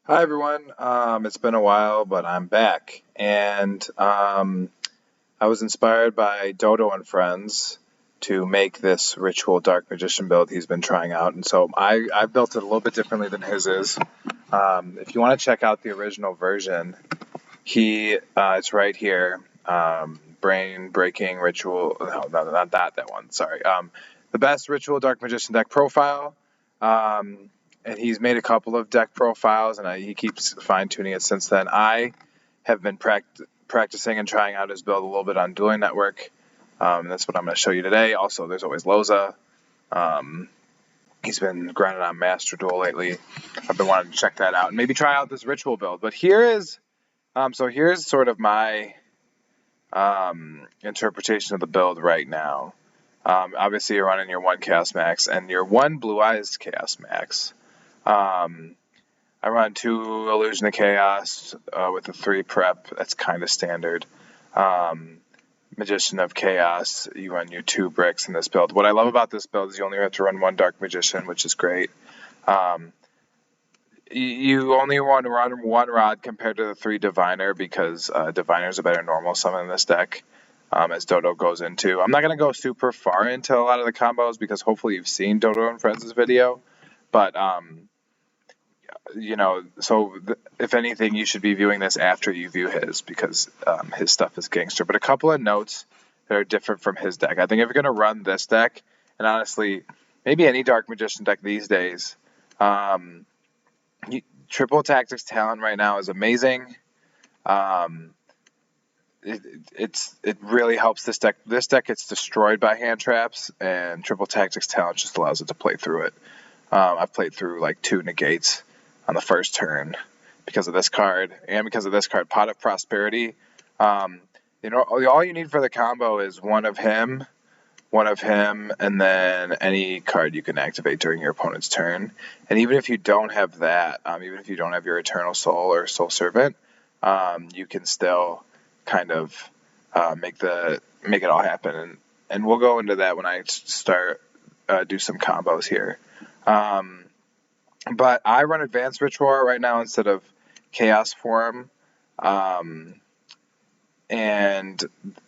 Hi everyone. It's been a while, but I'm back, and I was inspired by Dodo and Friends to make this ritual dark magician build he's been trying out, and so I built it a little bit differently than his is. If you want to check out the original version, it's right here. Brain breaking ritual. No, not that one. Sorry. The best ritual dark magician deck profile. Um, and he's made a couple of deck profiles, and he keeps fine tuning it since then. I have been practicing and trying out his build a little bit on Dueling Network. And that's what I'm going to show you today. Also, there's always Loza. Um, he's been grinding on Master Duel lately. I've been wanting to check that out and maybe try out this ritual build. But here's sort of my interpretation of the build right now. Obviously, you're running your one Chaos Max and your one Blue Eyes Chaos Max. I run 2 Illusion of Chaos with a 3 prep. That's kind of standard. Magician of Chaos, you run your 2 bricks in this build. What I love about this build is you only have to run 1 Dark Magician, which is great. You only want to run 1 Rod compared to the 3 Diviner because Diviner is a better normal summon in this deck, as Dodo goes into. I'm not going to go super far into a lot of the combos because hopefully you've seen Dodo and Friends' video, but if anything, you should be viewing this after you view his because his stuff is gangster. But a couple of notes that are different from his deck. I think if you're going to run this deck, and honestly, maybe any Dark Magician deck these days, Triple Tactics Talent right now is amazing. It really helps this deck. This deck gets destroyed by hand traps, and Triple Tactics Talent just allows it to play through it. I've played through like 2 negates on the first turn because of this card, and because of this card, Pot of Prosperity. All you need for the combo is one of him, and then any card you can activate during your opponent's turn. And even if you don't have that, even if you don't have your Eternal Soul or Soul Servant, you can still kind of make it all happen. And we'll go into that when I start do some combos here. But I run Advanced Ritual right now instead of Chaos Form. And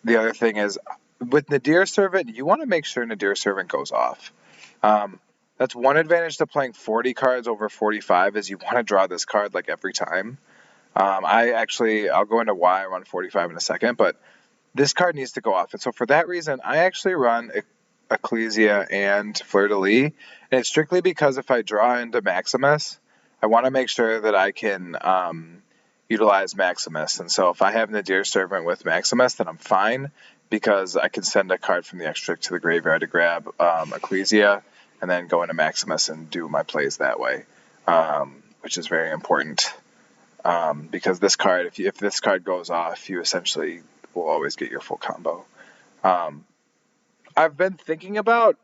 the other thing is, with Nadir Servant, you want to make sure Nadir Servant goes off. That's one advantage to playing 40 cards over 45 is you want to draw this card like every time. I'll go into why I run 45 in a second, but this card needs to go off. And so for that reason, I actually run Ecclesia and Fleur-de-Lis, and it's strictly because if I draw into Maximus, I want to make sure that I can utilize Maximus. And so if I have Nadir Servant with Maximus, then I'm fine because I can send a card from the extra to the graveyard to grab Ecclesia and then go into Maximus and do my plays that way, which is very important because this card, if this card goes off, you essentially will always get your full combo. I've been thinking about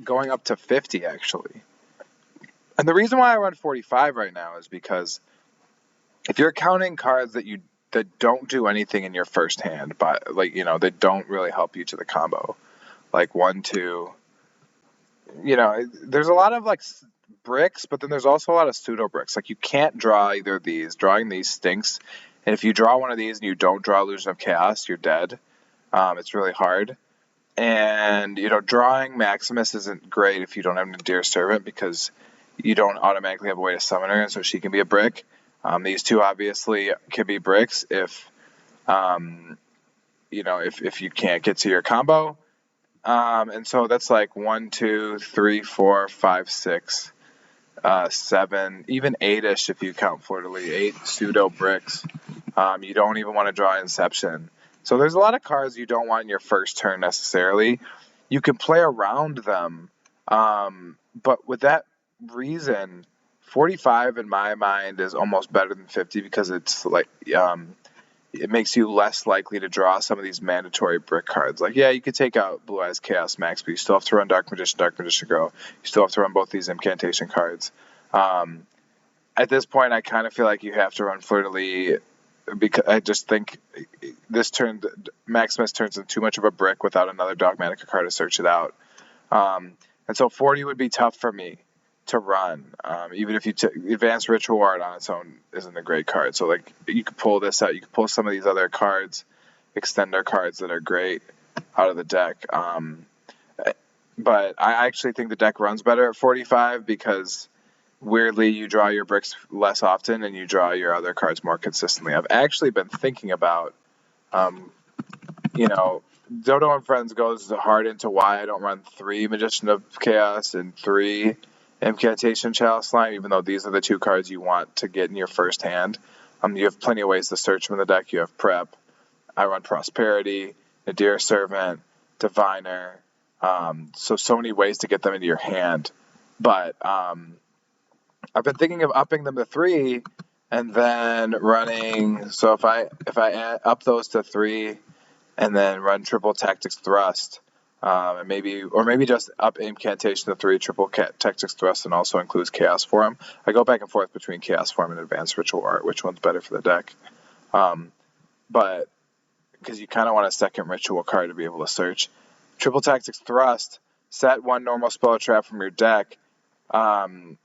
going up to 50 actually. And the reason why I run 45 right now is because if you're counting cards that don't do anything in your first hand, but that don't really help you to the combo, like 1, 2, there's a lot of bricks, but then there's also a lot of pseudo bricks. Like you can't draw either of these. Drawing these stinks. And if you draw one of these and you don't draw Illusion of Chaos, you're dead. It's really hard. And, drawing Maximus isn't great if you don't have Nadir Servant because you don't automatically have a way to summon her, and so she can be a brick. These 2 obviously can be bricks if you can't get to your combo. And so that's like 1, 2, 3, 4, 5, 6, 7, even 8-ish if you count Fleur-de-Lis, 8 pseudo bricks. You don't even want to draw Inception. So there's a lot of cards you don't want in your first turn necessarily. You can play around them, but with that reason, 45 in my mind is almost better than 50 because it's it makes you less likely to draw some of these mandatory brick cards. You could take out Blue Eyes Chaos Max, but you still have to run Dark Magician Grow. You still have to run both these incantation cards. At this point, I kind of feel like you have to run Fleur-de-Lis because I just think this turn Maximus turns into too much of a brick without another Dogmatica card to search it out. And so 40 would be tough for me to run. Even if you Advanced Ritual Art on its own isn't a great card. So like you could pull this out. You could pull some of these other cards, extender cards that are great out of the deck. But I actually think the deck runs better at 45 because weirdly you draw your bricks less often and you draw your other cards more consistently. I've actually been thinking about, Dodo and Friends goes hard into why I don't run 3 Magician of Chaos and 3 Incantation Chalice Slime, even though these are the 2 cards you want to get in your first hand. You have plenty of ways to search from the deck. You have Prep. I run Prosperity, Nadir Servant, Diviner. So many ways to get them into your hand. But I've been thinking of upping them to 3 and then running. So if I up those to 3 and then run Triple Tactics Thrust, and maybe just up Incantation to 3, Triple Tactics Thrust, and also includes Chaos Form. I go back and forth between Chaos Form and Advanced Ritual Art, which one's better for the deck. But because you kind of want a second ritual card to be able to search. Triple Tactics Thrust, set 1 normal spell trap from your deck, and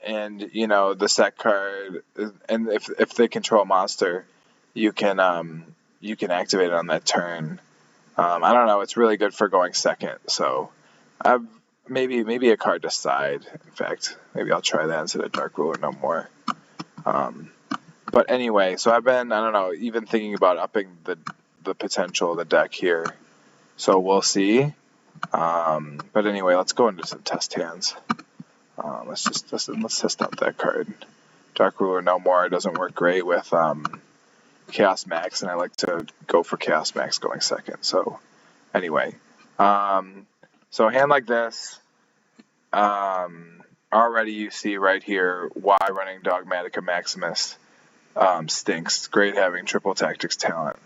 the set card, and if they control a monster, you can activate it on that turn. I don't know. It's really good for going second. So, maybe a card to side. In fact, maybe I'll try that instead of Dark Ruler No More. But anyway, so I've been, I don't know, even thinking about upping the potential of the deck here. So we'll see. But anyway, let's go into some test hands. Let's test out that card. Dark Ruler No More doesn't work great with Chaos Max, and I like to go for Chaos Max going second. So anyway, so a hand like this, already you see right here why running Dogmatica Maximus stinks. It's great having Triple Tactics talent.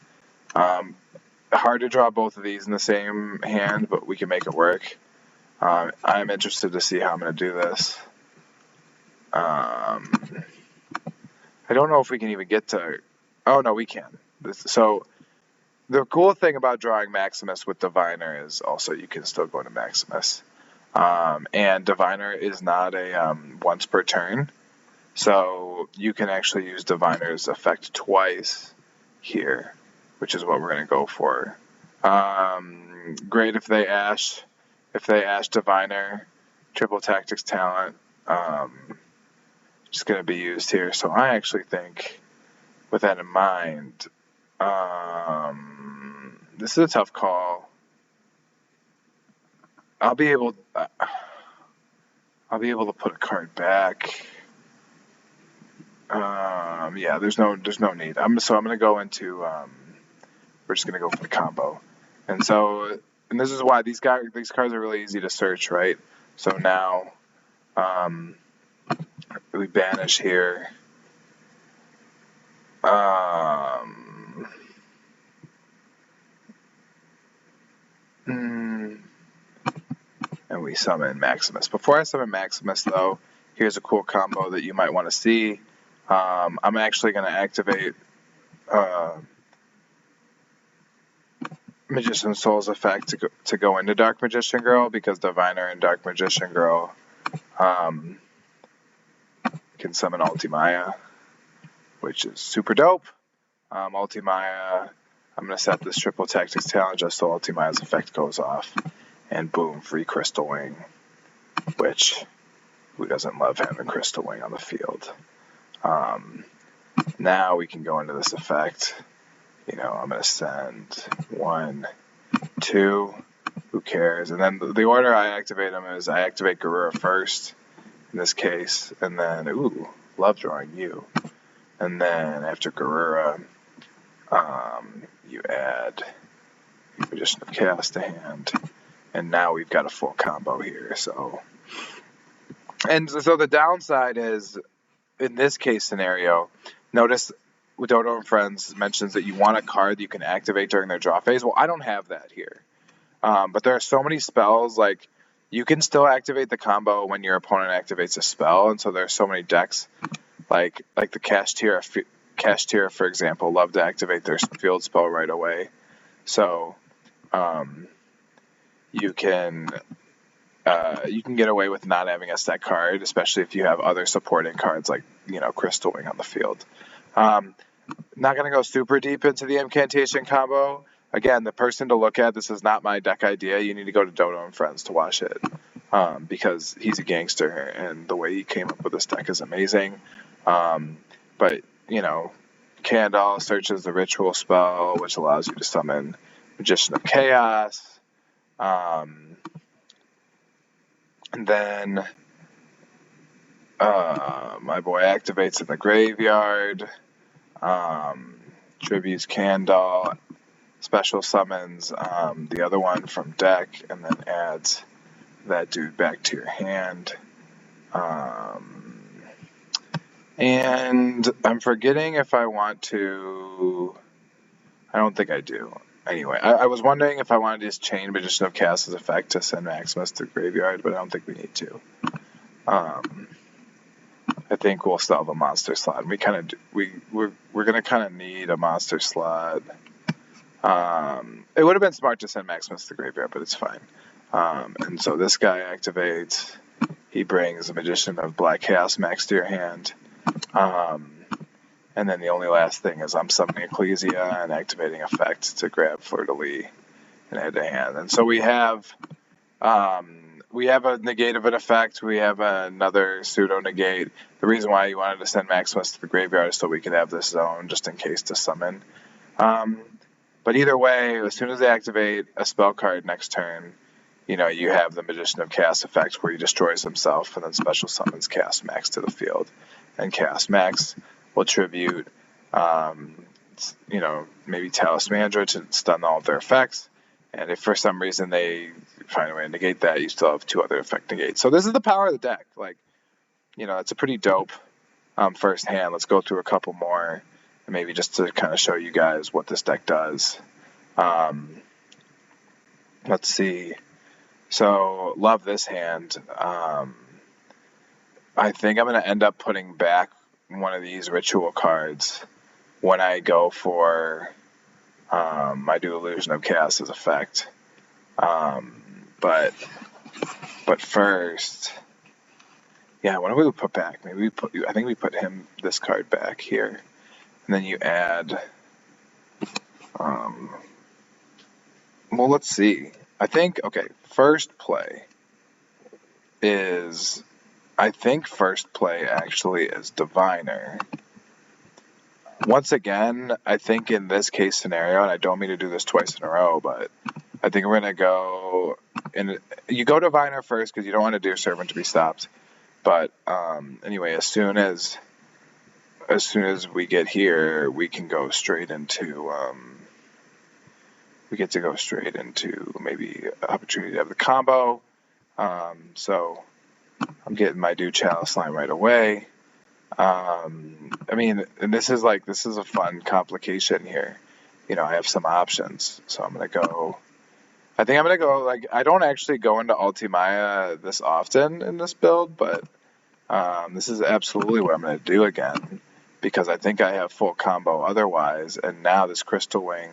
Hard to draw both of these in the same hand, but we can make it work. I'm interested to see how I'm going to do this. I don't know if we can even get to... Oh, no, we can. So the cool thing about drawing Maximus with Diviner is also you can still go into Maximus. And Diviner is not a once per turn. So you can actually use Diviner's effect twice here, which is what we're going to go for. Great if they Ash Diviner, Triple Tactics talent, just going to be used here. So I actually think, with that in mind, this is a tough call. I'll be able to put a card back. Yeah, there's no need. I'm going to go into, we're just going to go for the combo. And this is why these cards are really easy to search, right? So now, we banish here. And we summon Maximus. Before I summon Maximus, though, here's a cool combo that you might want to see. I'm actually going to activate Magician Soul's effect to go into Dark Magician Girl, because Diviner and Dark Magician Girl can summon Ultimaya, which is super dope. Ultimaya, I'm going to set this Triple Tactics talent just so Ultimaya's effect goes off. And boom, free Crystal Wing, which, who doesn't love having Crystal Wing on the field? Now we can go into this effect. I'm going to send 1, 2, who cares? And then the order I activate them is I activate Garura first, in this case, and then, ooh, love drawing you. And then after Garura, you add Magician of Chaos to hand. And now we've got a full combo here. So the downside is, in this case scenario, notice Dodo and Friends mentions that you want a card that you can activate during their draw phase. Well, I don't have that here. But there are so many spells, like, you can still activate the combo when your opponent activates a spell. And so there are so many decks, like the Kashtira, for example, love to activate their field spell right away. So, you can you can get away with not having a set card, especially if you have other supporting cards like, Crystal Wing on the field. Not going to go super deep into the incantation combo. Again, the person to look at, this is not my deck idea. You need to go to Dodo and Friends to watch it, because he's a gangster and the way he came up with this deck is amazing. But, Candle searches the ritual spell, which allows you to summon Magician of Chaos. And then my boy activates in the graveyard, tributes Candle, special summons the other one from deck, and then adds that dude back to your hand. And I'm forgetting if I want to... I don't think I do. Anyway, I was wondering if I wanted to just chain Magician of Chaos' effect to send Maximus to the graveyard, but I don't think we need to. I think we'll still have a monster slot. We're gonna kind of need a monster slot. It would have been smart to send Maximus to the graveyard, but it's fine. And so this guy activates. He brings a Magician of Black Chaos Max to your hand. And then the only last thing is I'm summoning Ecclesia and activating effect to grab Fleur de Lis and add to hand. And so we have a negate of an effect. We have another pseudo negate. The reason why you wanted to send Maximus to the graveyard is so we could have this zone just in case to summon. But either way, as soon as they activate a spell card next turn, you have the Magician of Chaos effect where he destroys himself and then special summons Chaos Max to the field. And Chaos Max will tribute, maybe Talismandra to stun all of their effects. And if for some reason they find a way to negate that, you still have 2 other effect negates. So this is the power of the deck. It's a pretty dope first hand. Let's go through a couple more, and maybe just to kind of show you guys what this deck does. Let's see. So, love this hand. I think I'm going to end up putting back one of these ritual cards when I go for my Do Illusion of Chaos' effect. But first, what do we put back? I think we put this card back here. And then you add, let's see. I think first play actually is Diviner. Once again, I think in this case scenario, and I don't mean to do this twice in a row, but I think we're going to go... You go Diviner first because you don't want a Dear Servant to be stopped. But anyway, as soon as we get here, we can go straight into... we get to go straight into maybe an opportunity to have the combo. So I'm getting my Do Chalice line right away. And this is a fun complication here. I have some options. So I'm going to go... I think I'm going to go, I don't actually go into Ultimaya this often in this build, but this is absolutely what I'm going to do again, because I think I have full combo otherwise, and now this Crystal Wing,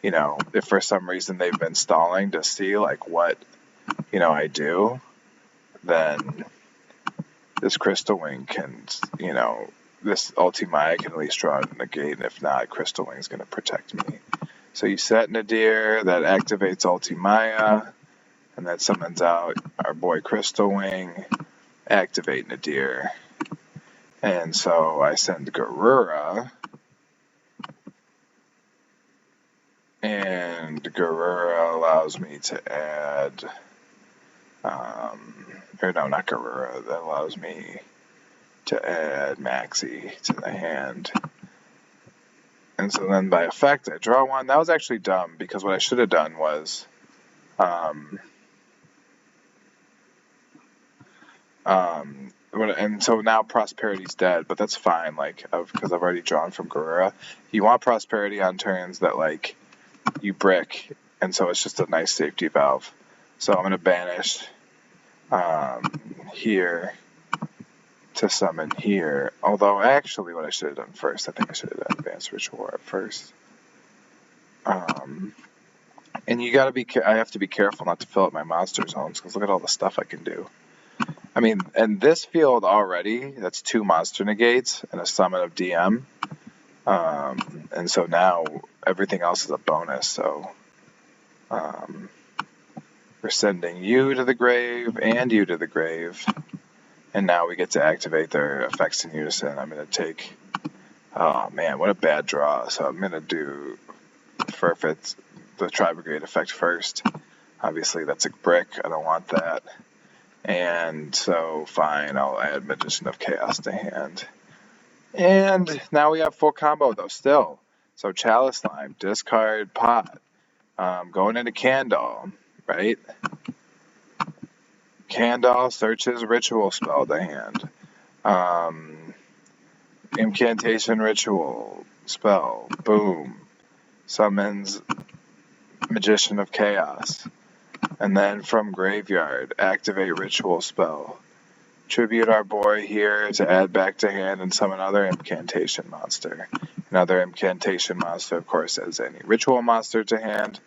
if for some reason they've been stalling to see, what, I do, then this Crystal Wing can, this Ultimaya can at least draw a negate, and if not, Crystal Wing's going to protect me. So you set Nadir, that activates Ultimaya, and that summons out our boy Crystal Wing, activate Nadir. And so I send Garura, and Garura allows me to add, not Garura, that allows me to add Maxi to the hand. And so then by effect, I draw one. That was actually dumb, because what I should have done was, and so now Prosperity's dead, but that's fine, because I've already drawn from Garura. You want Prosperity on turns that, you brick, and so it's just a nice safety valve. So I'm going to banish here to summon here. Although, actually, what I should have done first, I think I should have done Advanced Ritual Art first. And you gotta be. I have to be careful not to fill up my monster zones because look at all the stuff I can do. I mean, in this field already, that's 2 monster negates and a summon of DM. And so now everything else is a bonus. So we're sending you to the grave and you to the grave. And now we get to activate their effects in unison. I'm going to take... Oh, man, what a bad draw. So I'm going to do the Tri-Brigade effect first. Obviously, that's a brick. I don't want that. And so, fine, I'll add Magician of Chaos to hand. And now we have full combo, though, still. So Chalice Slime, discard Pot. Going into Candle, right? Candle searches Ritual spell to hand. Incantation Ritual spell, boom. Summons Magician of Chaos. And then from Graveyard, activate Ritual spell. Tribute our boy here to add back to hand and summon another incantation monster. Another incantation monster, of course, as any ritual monster to hand.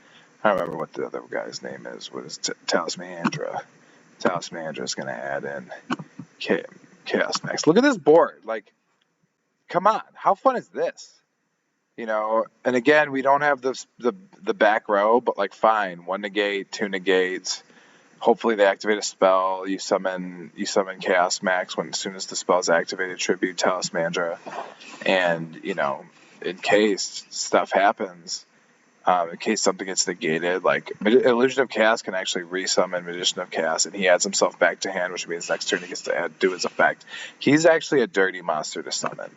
I don't remember what the other guy's name is. What is Talismandra? Talismandra is going to add in Chaos Max. Look at this board. Like, come on. How fun is this? You know, and again, we don't have the back row, but like, fine. 1 negate, 2 negates. Hopefully they activate a spell. You summon Chaos Max as soon as the spell is activated. Tribute Talismandra, and you know, in case stuff happens, in case something gets negated, like Illusion of Chaos can actually resummon Magician of Chaos, and he adds himself back to hand, which means next turn he gets to do his effect. He's actually a dirty monster to summon.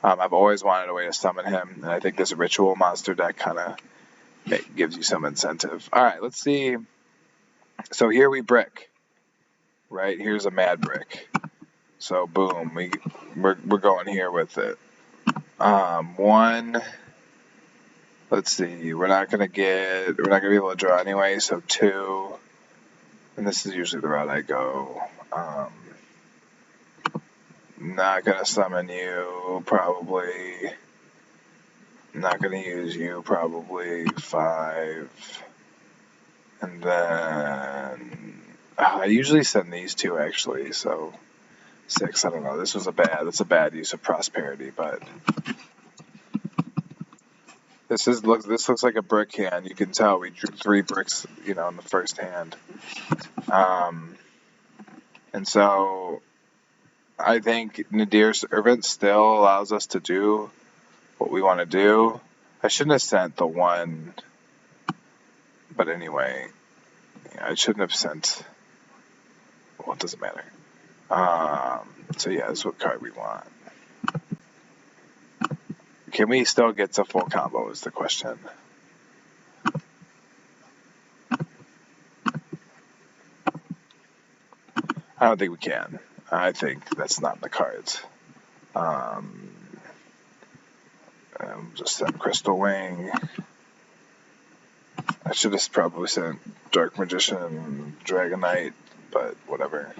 I've always wanted a way to summon him, and I think this ritual monster deck kind of gives you some incentive. All right, let's see. So here we brick, right? Here's a mad brick. So boom, we're going here with it. 1. Let's see. We're not gonna be able to draw anyway. So 2, and this is usually the route I go. Not gonna summon you, probably. Not gonna use you, probably. 5. And then I usually send these 2 actually, so 6. I don't know. That's a bad use of prosperity, but this looks like a brick hand. You can tell we drew 3 bricks, you know, in the first hand. And so I think Nadir's Servant still allows us to do what we want to do. I shouldn't have sent the 1. But anyway, I shouldn't have sent... Well, it doesn't matter. So yeah, this is what card we want. Can we still get to full combo is the question. I don't think we can. I think that's not in the cards. Just send Crystal Wing. I should have probably sent Dark Magician and Dragon Knight, but whatever.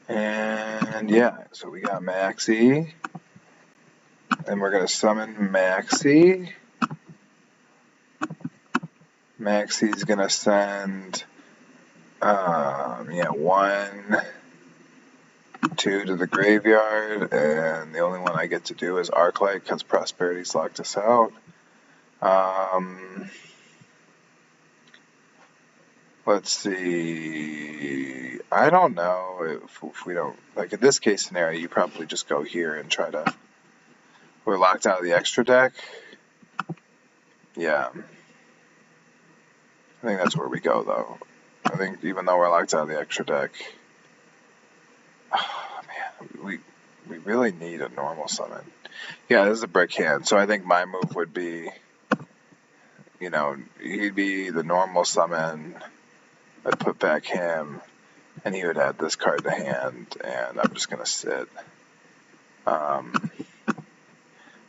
And yeah, so we got Maxi. And we're going to summon Maxi. Maxi's going to send, 1, 2 to the graveyard, and the only one I get to do is Arclight because Prosperity's locked us out. Let's see. I don't know if we don't, like in this case scenario, you probably just go here and try to. We're locked out of the extra deck. Yeah. I think that's where we go though. I think even though we're locked out of the extra deck. Oh, man, we really need a normal summon. Yeah, this is a brick hand, so I think my move would be, you know, he'd be the normal summon. I'd put back him, and he would add this card to hand, and I'm just gonna sit.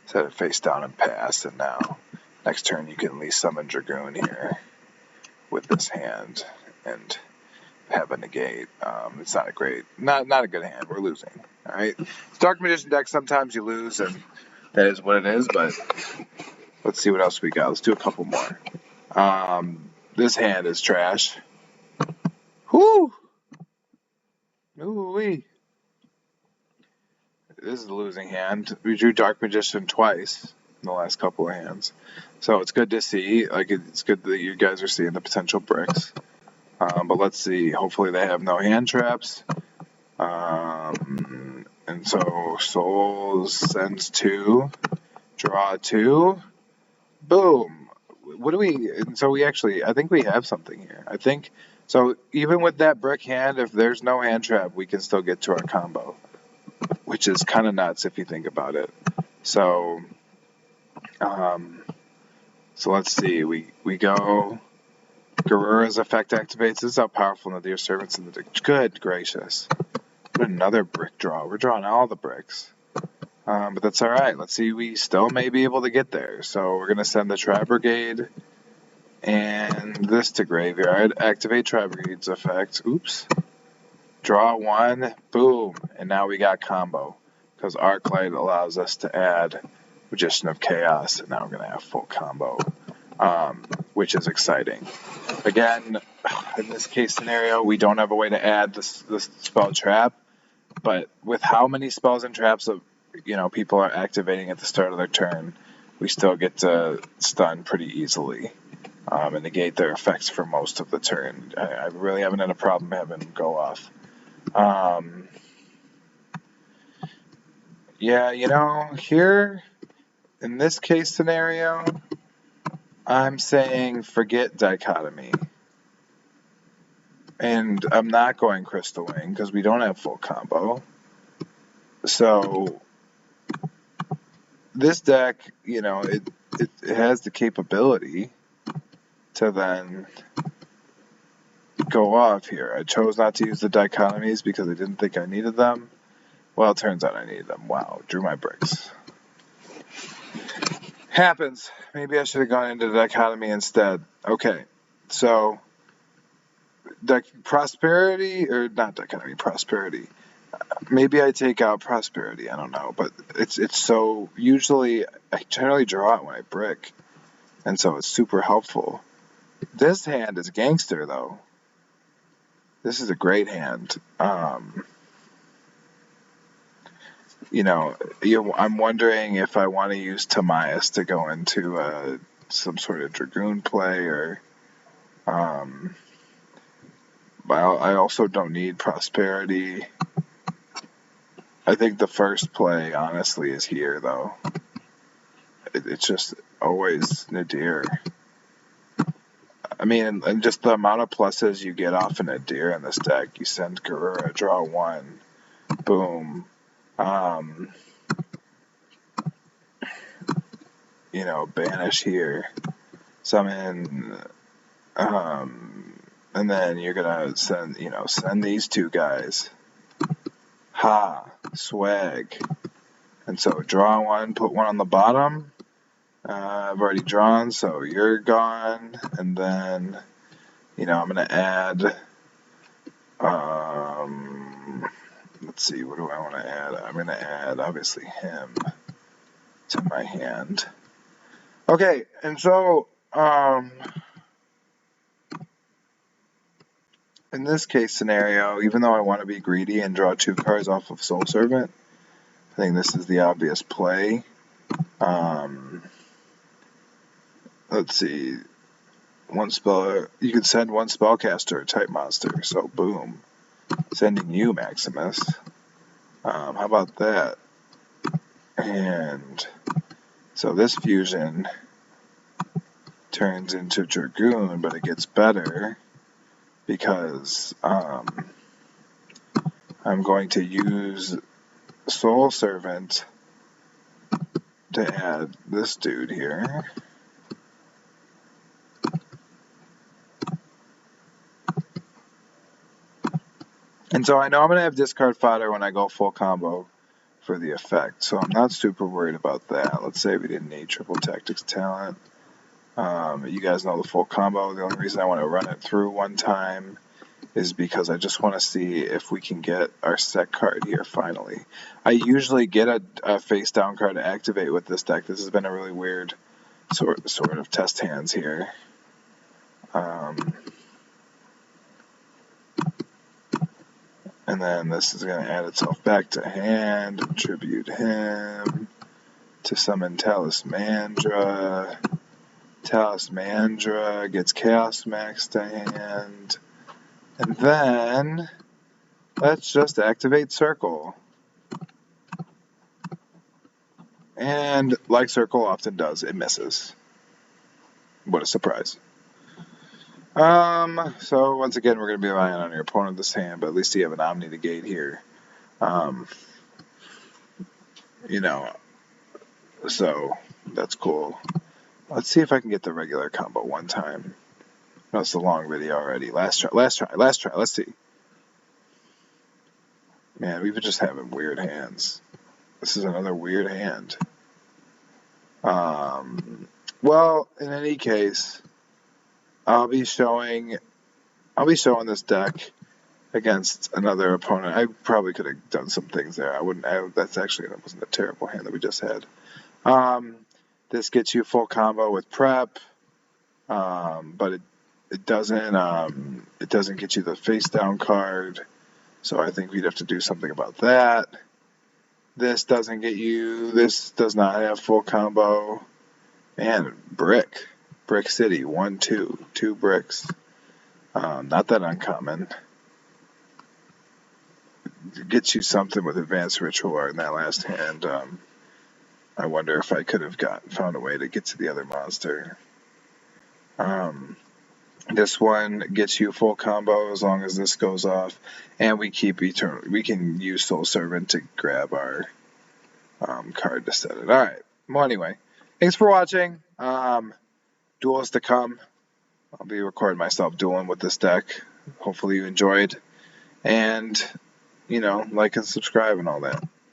Set it face down and pass, and now next turn you can at least summon Dragoon here with this hand and have a negate. It's not a good hand. We're losing. All right. Dark Magician deck. Sometimes you lose, and that is what it is, but let's see what else we got. Let's do a couple more. This hand is trash. Whoo! Ooh-wee. This is a losing hand. We drew Dark Magician twice in the last couple of hands. So it's good to see. Like, it's good that you guys are seeing the potential bricks. But let's see. Hopefully they have no hand traps. And so Souls sends 2. Draw 2. Boom. What do we... So we actually... I think we have something here. I think... So even with that brick hand, if there's no hand trap, we can still get to our combo. Which is kind of nuts if you think about it. So... So let's see. We go... Garura's effect activates. This is how powerful Nadir Servant's in the deck. Good gracious. What another brick draw. We're drawing all the bricks. But that's alright. Let's see. We still may be able to get there. So we're going to send the Tri Brigade and this to graveyard. Activate Tri Brigade's effect. Oops. Draw 1. Boom. And now we got combo. Because Arclight allows us to add Magician of Chaos. And now we're going to have full combo. Which is exciting. Again, in this case scenario, we don't have a way to add this spell trap, but with how many spells and traps of people are activating at the start of their turn, we still get to stun pretty easily and negate their effects for most of the turn. I really haven't had a problem having them go off. Yeah, here in this case scenario, I'm saying forget Dichotomy. And I'm not going Crystal Wing because we don't have full combo. So this deck, it has the capability to then go off here. I chose not to use the Dichotomies because I didn't think I needed them. Well, it turns out I needed them. Wow, drew my bricks. Happens. Maybe I should have gone into Dichotomy instead. Okay, so Prosperity, or not Dichotomy, Prosperity. Maybe I take out Prosperity, I don't know, but it's so, usually, I generally draw it when I brick, and so it's super helpful. This hand is gangster, though. This is a great hand. I'm wondering if I want to use Tamias to go into some sort of Dragoon play, or but I also don't need Prosperity. I think the first play, honestly, is here, though. It's just always Nadir. I mean, and just the amount of pluses you get off a Nadir in this deck. You send Garura, draw 1, boom. Banish here, summon, and then you're gonna send these 2 guys. Ha, swag. And so draw 1, put 1 on the bottom. I've already drawn, so you're gone. And then, I'm gonna add, let's see, what do I want to add? I'm going to add, obviously, him to my hand. Okay, and so, in this case scenario, even though I want to be greedy and draw 2 cards off of Soul Servant, I think this is the obvious play. Let's see, you can send 1 spellcaster, a type monster, so boom. Sending you, Maximus. How about that? And so this fusion turns into Dragoon, but it gets better because I'm going to use Soul Servant to add this dude here. And so I know I'm going to have discard fodder when I go full combo for the effect, so I'm not super worried about that. Let's say we didn't need triple tactics talent. You guys know the full combo. The only reason I want to run it through one time is because I just want to see if we can get our set card here finally. I usually get a face down card to activate with this deck. This has been a really weird sort of test hands here. And then this is going to add itself back to hand, tribute him, to summon Talismandra. Talismandra gets Chaos Max to hand. And then let's just activate Circle. And like Circle often does, it misses. What a surprise. So once again, we're going to be relying on your opponent this hand, but at least you have an Omni Negate here. You know, so that's cool. Let's see if I can get the regular combo one time. No, it's a long video already. Last try. Let's see. Man, we've been just having weird hands. This is another weird hand. Well, in any case, I'll be showing this deck against another opponent. I probably could have done some things there. That wasn't a terrible hand that we just had. This gets you full combo with prep, but it doesn't get you the face down card. So I think we'd have to do something about that. This does not have full combo. Man, Brick City, 1/2, 2 bricks. Not that uncommon. It gets you something with Advanced Ritual Art in that last hand. I wonder if I could have found a way to get to the other monster. This one gets you full combo as long as this goes off, and we can use Soul Servant to grab our card to set it. All right. Well, anyway, thanks for watching. Duels to come. I'll be recording myself dueling with this deck. Hopefully you enjoyed, and like and subscribe and all that.